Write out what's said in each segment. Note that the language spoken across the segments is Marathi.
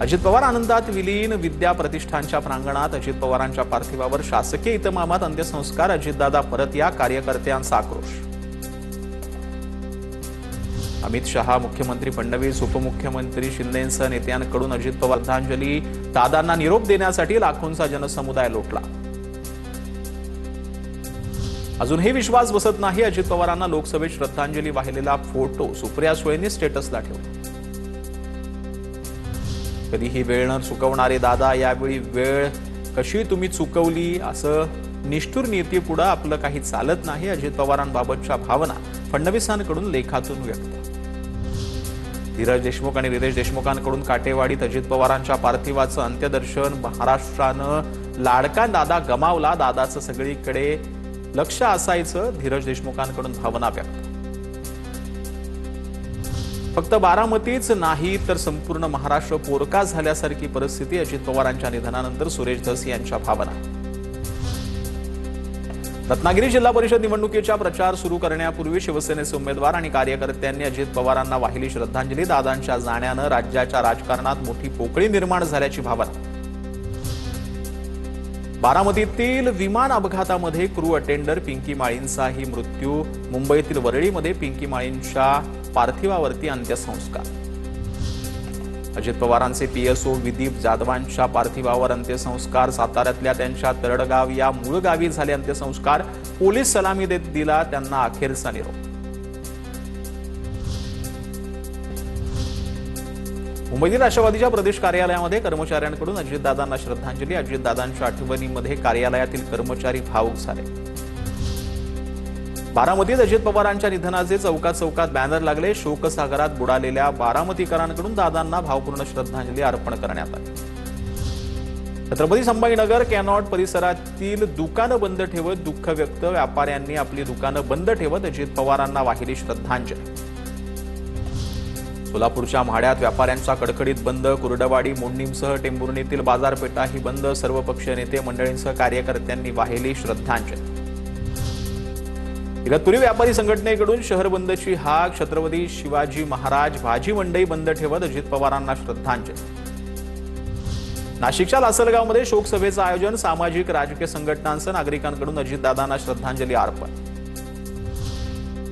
अजित पवार आनंदात विलीन. विद्या प्रतिष्ठानच्या प्रांगणात अजित पवारांच्या पार्थिवावर शासकीय इतमामात अंत्यसंस्कार. अजितदादा परत या, कार्यकर्त्यांचा आक्रोश. अमित शहा, मुख्यमंत्री फडणवीस, उपमुख्यमंत्री शिंदेंसह नेत्यांकडून अजित पवार श्रद्धांजली. दादांना निरोप देण्यासाठी लाखोंचा जनसमुदाय लोटला. अजूनही विश्वास बसत नाही. अजित पवारांना लोकसभेत श्रद्धांजली वाहिलेला फोटो सुप्रिया सुळेंनी स्टेटसला ठेवला. कधीही वेळ न चुकवणारे दादा, यावेळी वेळ कशी तुम्ही चुकवली असं निष्ठुर नीतीपुढे आपलं काही चालत नाही. अजित पवारांबाबतच्या भावना फडणवीसांकडून लेखातून व्यक्त. धीरज देशमुख आणि रितेश देशमुखांकडून काटेवाडीत अजित पवारांच्या पार्थिवाचं अंत्यदर्शन. महाराष्ट्रानं लाडका दादा गमावला, दादाचं सगळीकडे लक्ष असायचं. धीरज देशमुखांकडून भावना व्यक्त. फक्त बारामतीच नाही तर संपूर्ण महाराष्ट्र पोरका झाल्यासारखी परिस्थिती. अजित पवारांच्या निधनानंतर सुरेश धस यांच्या भावना. रत्नागिरी जिल्हा परिषद निवडणुकीचा प्रचार सुरू करण्यापूर्वी शिवसेनेचे उमेदवार आणि कार्यकर्त्यांनी अजित पवारांना वाहिली श्रद्धांजली. दादांच्या जाण्यानं राज्याच्या राजकारणात मोठी पोकळी निर्माण झाल्याची भावना. बारामतीतील विमान अपघातामध्ये क्रू अटेंडर पिंकी माळींचाही मृत्यू. मुंबईतील वरळीमध्ये पिंकी माळींच्या पार्थिवावरती अंत्यसंस्कार. अजित पवारांचे पीएसओ विदीप जाधवांच्या पार्थिवावर अंत्यसंस्कार. साताऱ्यातल्या त्यांच्या तरडगाव या मूळ गावी झाले अंत्यसंस्कार. पोलीस सलामी देत दिला त्यांना अखेरचा निरोप. मुंबईतील राष्ट्रवादीच्या प्रदेश कार्यालयामध्ये कर्मचाऱ्यांकडून अजितदादांना श्रद्धांजली. अजितदादांच्या आठवणीमध्ये कार्यालयातील कर्मचारी भावुक झाले. बारामतीत अजित पवारांच्या निधनाचे चौकात चौकात बॅनर लागले. शोकसागरात बुडालेल्या बारामतीकरांकडून दादांना भावपूर्ण श्रद्धांजली अर्पण करण्यात आली. छत्रपती संभाजीनगर कॅनॉट परिसरातील दुकानं बंद ठेवत दुःख व्यक्त. व्यापाऱ्यांनी आपली दुकानं बंद ठेवत अजित पवारांना वाहिली श्रद्धांजली. सोलापूरच्या म्हाड्यात व्यापाऱ्यांचा कडकडीत बंद. कुर्डवाडी, मोडणीमसह टेंभुर्णीतील बाजारपेठाही बंद. सर्वपक्षीय नेते मंडळींसह कार्यकर्त्यांनी वाहिली श्रद्धांजली. इगतपुरी व्यापारी संघटनेकडून शहर बंदची हाक. छत्रपती शिवाजी महाराज भाजी मंडई बंद ठेवत अजित पवारांना श्रद्धांजली. नाशिकच्या लासलगावमध्ये शोकसभेचं आयोजन. सामाजिक राजकीय संघटनांसह नागरिकांकडून अजितदादांना श्रद्धांजली अर्पण.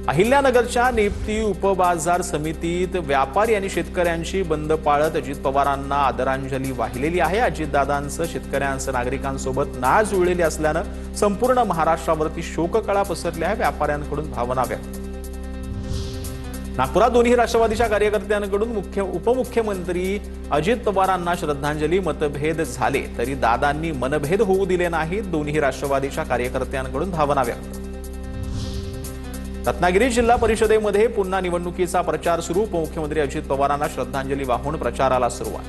अहिल्यानगरच्या नेप्ती उपबाजार समितीत व्यापारी आणि शेतकऱ्यांची बंद पाळत अजित पवारांना आदरांजली वाहिलेली आहे. अजितदादांचं शेतकऱ्यांसह नागरिकांसोबत नाळ जुळलेली असल्यानं संपूर्ण महाराष्ट्रावरती शोककळा पसरली आहे. व्यापाऱ्यांकडून भावना व्यक्त. नागपुरात दोन्ही राष्ट्रवादीच्या कार्यकर्त्यांकडून उपमुख्यमंत्री अजित पवारांना श्रद्धांजली. मतभेद झाले तरी दादांनी मनभेद होऊ दिले नाहीत. दोन्ही राष्ट्रवादीच्या कार्यकर्त्यांकडून भावना व्यक्त. रत्नागिरी जिल्हा परिषदेमध्ये पुन्हा निवडणुकीचा प्रचार सुरू. उपमुख्यमंत्री अजित पवारांना श्रद्धांजली वाहून प्रचाराला सुरुवात.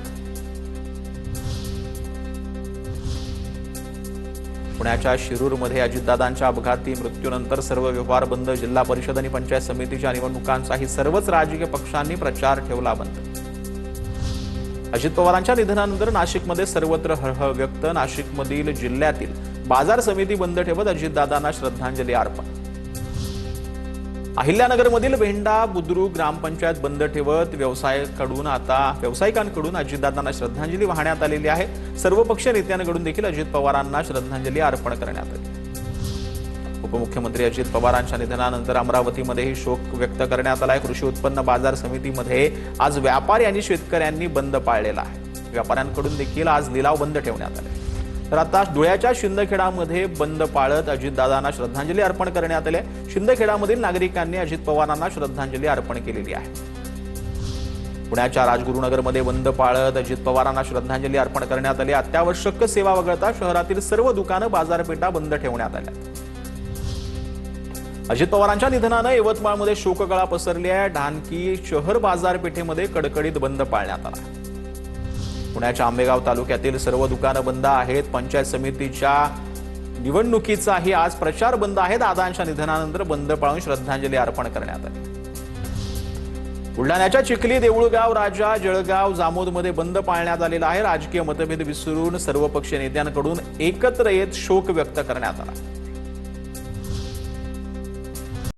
पुण्याच्या शिरूरमध्ये अजितदादांच्या अपघाती मृत्यूनंतर सर्व व्यवहार बंद. जिल्हा परिषद आणि पंचायत समितीच्या निवडणुकांचाही सर्वच राजकीय पक्षांनी प्रचार ठेवला बंद. अजित पवारांच्या निधनानंतर नाशिकमध्ये सर्वत्र हळहळ व्यक्त. नाशिकमधील जिल्ह्यातील बाजार समिती बंद ठेवत अजितदादांना श्रद्धांजली अर्पण. अहिल्यानगरमधील भेंडा बुद्रुक ग्रामपंचायत बंद ठेवत व्यावसायिकांकडून अजितदादांना श्रद्धांजली वाहण्यात आलेली आहे. सर्वपक्षीय नेत्यांकडून देखील अजित पवारांना श्रद्धांजली अर्पण करण्यात आली. उपमुख्यमंत्री अजित पवारांच्या निधनानंतर अमरावतीमध्येही शोक व्यक्त करण्यात आला आहे. कृषी उत्पन्न बाजार समितीमध्ये आज व्यापारी आणि शेतकऱ्यांनी बंद पाळलेला आहे. व्यापाऱ्यांकडून देखील आज लिलाव बंद ठेवण्यात आले. तर आता धुळ्याच्या शिंदखेडामध्ये बंद पाळत अजितदादांना श्रद्धांजली अर्पण करण्यात आली. शिंदखेडामधील नागरिकांनी अजित पवारांना श्रद्धांजली अर्पण केलेली आहे. पुण्याच्या राजगुरुनगरमध्ये बंद पाळत अजित पवारांना श्रद्धांजली अर्पण करण्यात आली. अत्यावश्यक सेवा वगळता शहरातील सर्व दुकानं बाजारपेठा बंद ठेवण्यात आल्या. अजित पवारांच्या निधनानं यवतमाळमध्ये शोककळा पसरली आहे. ढानकी शहर बाजारपेठेमध्ये कडकडीत बंद पाळण्यात आला. पुण्याच्या आंबेगाव तालुक्यातील सर्व दुकानं बंद आहेत. पंचायत समितीच्या निवडणुकीचाही आज प्रचार बंद आहे. दादांच्या निधनानंतर बंद पाळून श्रद्धांजली अर्पण करण्यात आली. बुलढाण्याच्या चिखली, देऊळगाव, राजा, जळगाव, जामोदमध्ये बंद पाळण्यात आलेला आहे. राजकीय मतभेद विसरून सर्वपक्षीय नेत्यांकडून एकत्र येत शोक व्यक्त करण्यात आला.